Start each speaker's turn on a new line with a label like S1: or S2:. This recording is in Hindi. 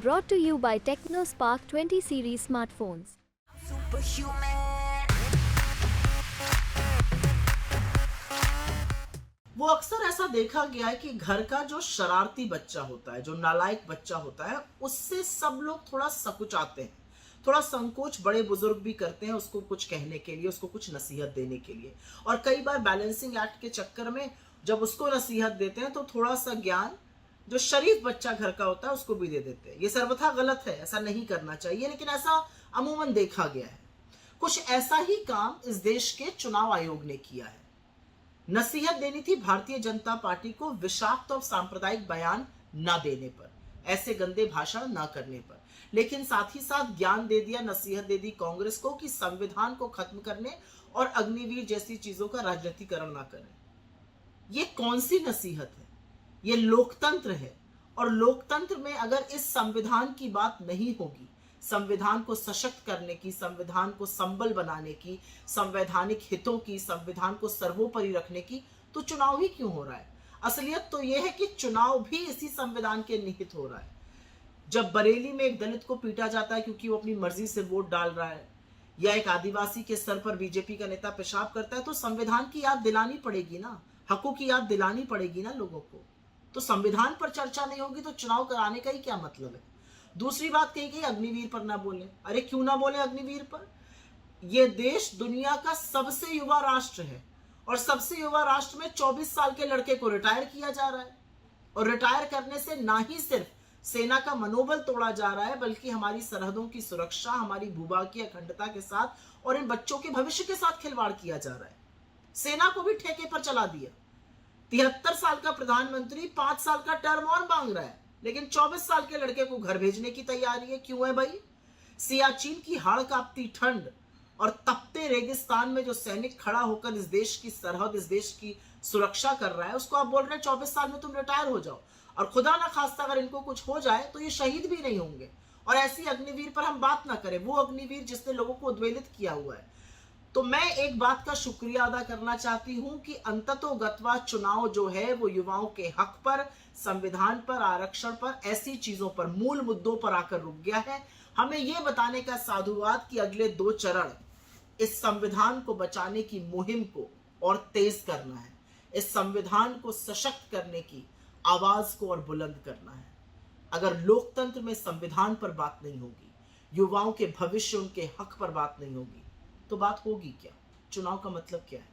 S1: Brought to you by TechnoSpark 20 series smartphones.
S2: वो अक्सर ऐसा देखा गया है कि घर का जो शरारती बच्चा होता है, जो नालायक बच्चा होता है, उससे सब लोग थोड़ा सकुचाते हैं, थोड़ा संकोच बड़े बुजुर्ग भी करते हैं उसको कुछ कहने के लिए, उसको कुछ नसीहत देने के लिए। और कई बार बैलेंसिंग एक्ट के चक्कर में जब उसको नसीहत देते हैं तो थोड़ा सा ज्ञान जो शरीफ बच्चा घर का होता है उसको भी दे देते हैं। ये सर्वथा गलत है, ऐसा नहीं करना चाहिए, लेकिन ऐसा अमूमन देखा गया है। कुछ ऐसा ही काम इस देश के चुनाव आयोग ने किया है। नसीहत देनी थी भारतीय जनता पार्टी को विषाक्त और सांप्रदायिक बयान न देने पर, ऐसे गंदे भाषण न करने पर, लेकिन साथ ही साथ ज्ञान दे दिया, नसीहत दे दी कांग्रेस को कि संविधान को खत्म करने और अग्निवीर जैसी चीजों का राजनीतिकरण ना करें। ये कौन सी नसीहत है? ये लोकतंत्र है, और लोकतंत्र में अगर इस संविधान की बात नहीं होगी, संविधान को सशक्त करने की, संविधान को संबल बनाने की, संवैधानिक हितों की, संविधान को सर्वोपरि रखने की, तो चुनाव ही क्यों हो रहा है? असलियत तो यह है कि चुनाव भी इसी संविधान के निहित हो रहा है। जब बरेली में एक दलित को पीटा जाता है क्योंकि वो अपनी मर्जी से वोट डाल रहा है, या एक आदिवासी के सर पर बीजेपी का नेता पेशाब करता है, तो संविधान की याद दिलानी पड़ेगी ना, हकों की याद दिलानी पड़ेगी ना लोगों को। तो संविधान पर चर्चा नहीं होगी तो चुनाव कराने का ही क्या मतलब है? दूसरी बात कही गई अग्निवीर पर ना बोले। अरे क्यों ना बोले अग्निवीर पर? यह देश दुनिया का सबसे युवा राष्ट्र है, और सबसे युवा राष्ट्र में 24 साल के लड़के को रिटायर किया जा रहा है। और रिटायर करने से ना ही सिर्फ सेना का मनोबल तोड़ा जा रहा है, बल्कि हमारी सरहदों की सुरक्षा, हमारी भूभाग की अखंडता के साथ और इन बच्चों के भविष्य के साथ खिलवाड़ किया जा रहा है। सेना को भी ठेके पर चला दिया। 73 साल का प्रधानमंत्री 5 साल का टर्म और मांग रहा है, लेकिन 24 साल के लड़के को घर भेजने की तैयारी है। क्यों है भाई? सियाचिन की हाड़ कांपती ठंड और तपते रेगिस्तान में जो सैनिक खड़ा होकर इस देश की सरहद, इस देश की सुरक्षा कर रहा है, उसको आप बोल रहे हैं 24 साल में तुम रिटायर हो जाओ। और खुदा ना खास्ता अगर इनको कुछ हो जाए तो ये शहीद भी नहीं होंगे। और ऐसी अग्निवीर पर हम बात ना करें, वो अग्निवीर जिसने लोगों को उद्वेलित किया हुआ है। तो मैं एक बात का शुक्रिया अदा करना चाहती हूं कि अंततोगत्वा चुनाव जो है वो युवाओं के हक पर, संविधान पर, आरक्षण पर, ऐसी चीजों पर, मूल मुद्दों पर आकर रुक गया है। हमें यह बताने का साधुवाद कि अगले 2 चरण इस संविधान को बचाने की मुहिम को और तेज करना है, इस संविधान को सशक्त करने की आवाज को और बुलंद करना है। अगर लोकतंत्र में संविधान पर बात नहीं होगी, युवाओं के भविष्य, उनके हक पर बात नहीं होगी, तो बात होगी क्या? चुनाव का मतलब क्या है?